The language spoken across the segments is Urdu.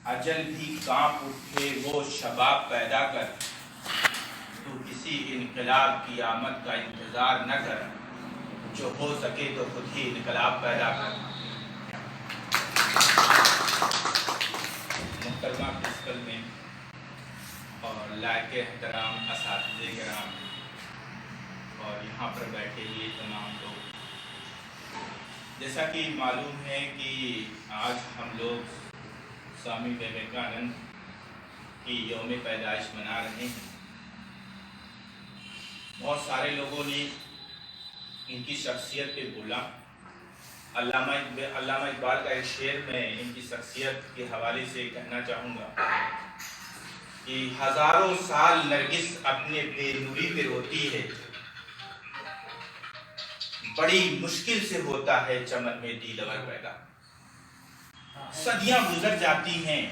اجل بھی کانپ اٹھے وہ شباب پیدا کر، تو کسی انقلاب کی آمد کا انتظار نہ کر، جو ہو سکے تو خود ہی انقلاب پیدا کر۔ محترمہ پرنسپل میں اور لائق احترام اساتذہ کرام اور یہاں پر بیٹھے ہوئے تمام لوگ، جیسا کہ معلوم ہے کہ آج ہم لوگ سوامی وویکانند کی یوم پیدائش منا رہے ہیں۔ بہت سارے لوگوں نے ان کی شخصیت پہ بولا۔ علامہ اقبال کا ایک شعر میں ان کی شخصیت کے حوالے سے کہنا چاہوں گا کہ ہزاروں سال نرگس اپنے بے نوری پہ روتی ہے، بڑی مشکل سے ہوتا ہے چمن میں دیدور پیدا۔ صدیاں گزر جاتی ہیں،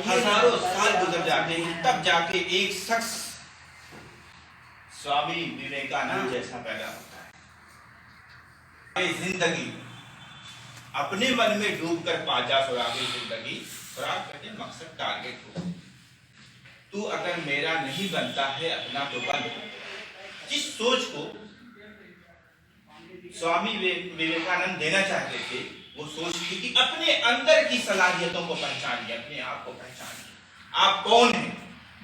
ہزاروں سال گزر جاتے ہیں، تب جا کے ایک شخص سوامی وویکانند جیسا پیدا ہوتا ہے۔ زندگی اپنے من میں ڈوب کر پاجا سراغ زندگی، سراغ کہتے ہیں مقصد، ٹارگٹ ہو۔ تو اگر میرا نہیں بنتا ہے اپنا تو بن۔ جس سوچ کو سوامی وویکانند دینا چاہتے تھے وہ سوچ تھی کہ اپنے اندر کی صلاحیتوں کو پہچانیے، اپنے آپ کو پہچانیے۔ آپ کون ہیں؟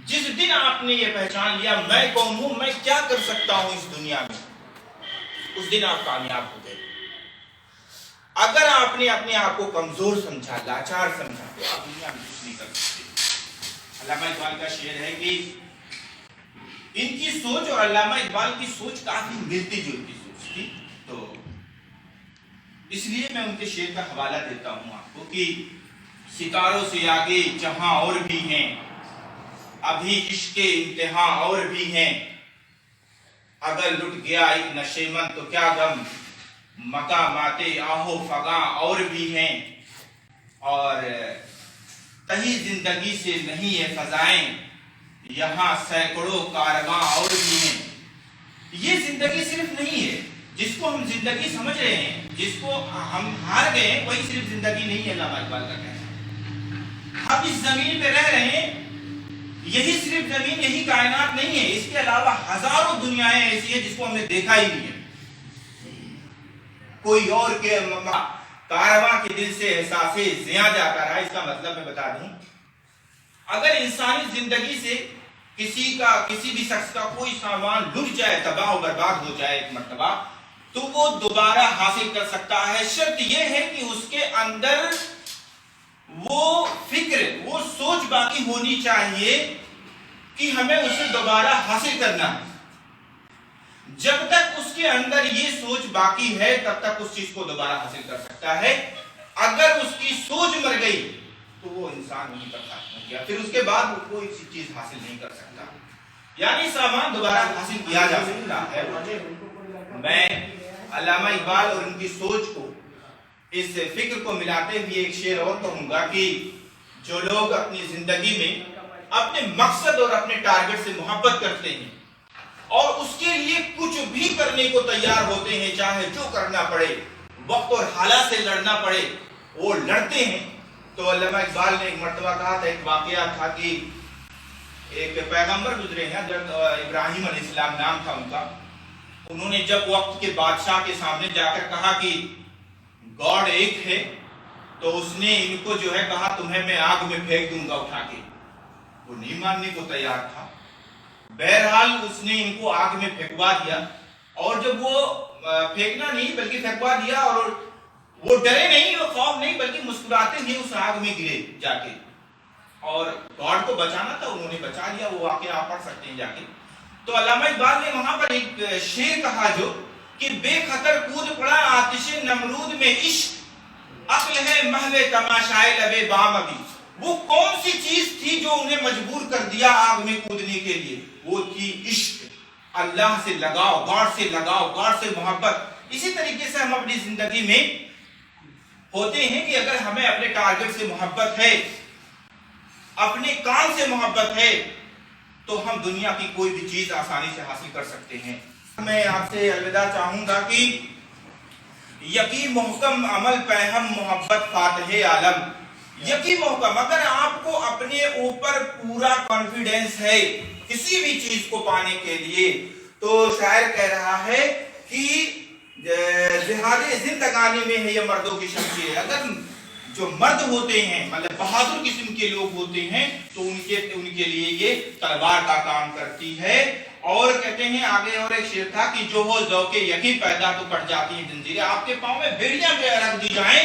جس دن آپ نے یہ پہچان لیا میں کون ہوں، میں کیا کر سکتا ہوں اس دنیا میں، اس دن آپ کامیاب ہو گئے۔ اگر آپ نے اپنے آپ کو کمزور سمجھا، لاچار سمجھا، تو آپ دنیا میں کچھ نہیں کر سکتے۔ علامہ اقبال کا شعر ہے کہ ان کی سوچ اور علامہ اقبال کی سوچ کافی ملتی جلتی سوچ تھی، تو اس لیے میں ان کے شعر کا حوالہ دیتا ہوں آپ کو کہ ستاروں سے آگے جہاں اور بھی ہیں، ابھی عشق کے انتہا اور بھی ہیں، اگر لٹ گیا ایک نشیمن تو کیا غم، مقامات آہو فغاں اور بھی ہیں، اور تہی زندگی سے نہیں ہے فضائیں، یہاں سینکڑوں کارواں اور بھی ہیں۔ یہ زندگی صرف نہیں ہے جس کو ہم زندگی سمجھ رہے ہیں، جس کو ہم ہار گئے ہیں، وہی صرف زندگی نہیں ہے۔ علامہ اقبال کا کہنا ہے ہم اس زمین پہ رہ رہے ہیں، یہی صرف زمین، یہی کائنات نہیں ہے، اس کے علاوہ ہزاروں دنیایں ایسی ہیں جس کو ہم نے دیکھا ہی نہیں ہے۔ کوئی اور کے کارواں کے دل سے احساس زیاں جاتا رہا۔ اس کا مطلب میں بتا دوں، اگر انسانی زندگی سے کسی بھی شخص کا کوئی سامان لٹ جائے، تباہ و برباد ہو جائے ایک مرتبہ، تو وہ دوبارہ حاصل کر سکتا ہے۔ شرط یہ ہے کہ اس کے اندر وہ فکر، وہ سوچ باقی ہونی چاہیے کہ ہمیں اسے دوبارہ حاصل کرنا ہے۔ جب تک اس کے اندر یہ سوچ باقی ہے تب تک اس چیز کو دوبارہ حاصل کر سکتا ہے۔ اگر اس کی سوچ مر گئی تو وہ انسان وہیں پر ختم ہو گیا، پھر اس کے بعد وہ کوئی چیز حاصل نہیں کر سکتا۔ یعنی سامان دوبارہ حاصل کیا جا سکتا ہے۔ میں علامہ اقبال اور ان کی سوچ کو، اس فکر کو ملاتے ہوئے ایک شعر اور کہوں گا کہ جو لوگ اپنی زندگی میں اپنے مقصد اور اپنے ٹارگٹ سے محبت کرتے ہیں اور اس کے لیے کچھ بھی کرنے کو تیار ہوتے ہیں، چاہے جو کرنا پڑے، وقت اور حالات سے لڑنا پڑے، وہ لڑتے ہیں۔ تو علامہ اقبال نے ایک مرتبہ کہا تھا، ایک واقعہ تھا کہ ایک پیغمبر گزرے ہیں، حضرت ابراہیم علیہ السلام نام تھا ان کا۔ انہوں نے جب وقت کے بادشاہ کے سامنے جا کر کہا کہ گاڈ ایک ہے، تو اس نے ان کو جو ہے کہا تمہیں میں آگ میں پھینک دوں گا اٹھا کے۔ وہ نہیں ماننے کو تیار تھا۔ بہرحال اس نے ان کو آگ میں پھینکوا دیا، اور جب وہ پھینکنا نہیں بلکہ پھینکوا دیا، اور وہ ڈرے نہیں، وہ خوف نہیں، بلکہ مسکراتے ہوئے اس آگ میں گرے جا کے، اور گاڈ کو بچانا تھا، انہوں نے بچا لیا۔ وہ واقعہ آپ پڑھ سکتے ہیں جا کے۔ تو علامہ اقبال نے وہاں پر ایک شعر کہا جو کہ بے خطر کود پڑا آتش نمرود میں عشق، عقل ہے محو تماشائے لبے بام ابھی۔ وہ کون سی چیز تھی جو انہیں مجبور کر دیا آگ میں کودنے کے لیے؟ وہ تھی عشق، اللہ سے لگاؤ، گاڈ سے لگاؤ، گاڈ سے محبت۔ اسی طریقے سے ہم اپنی زندگی میں ہوتے ہیں کہ اگر ہمیں اپنے ٹارگٹ سے محبت ہے، اپنے کام سے محبت ہے، تو ہم دنیا کی کوئی بھی چیز آسانی سے حاصل کر سکتے ہیں۔ میں آپ سے الوداع چاہوں گا کہ یقین محکم عمل پہ ہم محبت فاتح عالم. یقین محکم، اگر آپ کو اپنے اوپر پورا کانفیڈنس ہے کسی بھی چیز کو پانے کے لیے، تو شاعر کہہ رہا ہے کہ جہاد زندگانی میں ہے یہ مردوں کی شمشیر. اگر جو مرد ہوتے ہیں مطلب بہادر قسم کے لوگ ہوتے ہیں تو ان کے لیے یہ تلوار کا کام کرتی ہے. اور کہتے ہیں آگے اور ایک شعر تھا کہ جو ہو ذوق یقین پیدا تو کٹ جاتی ہیں زنجیریں. آپ کے پاؤں میں بیڑیاں رکھ دی جائیں،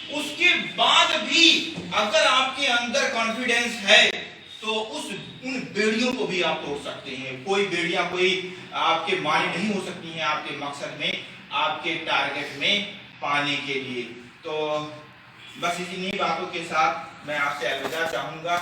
اس کے بعد بھی اگر آپ کے اندر کانفیڈنس ہے تو ان بیڑیوں کو بھی آپ توڑ سکتے ہیں. کوئی بیڑیاں آپ کے معنی نہیں ہو سکتی ہیں آپ کے مقصد میں، آپ کے ٹارگٹ میں پانے کے لیے. تو بس اسی باتوں کے ساتھ میں آپ سے الوداع چاہوں گا.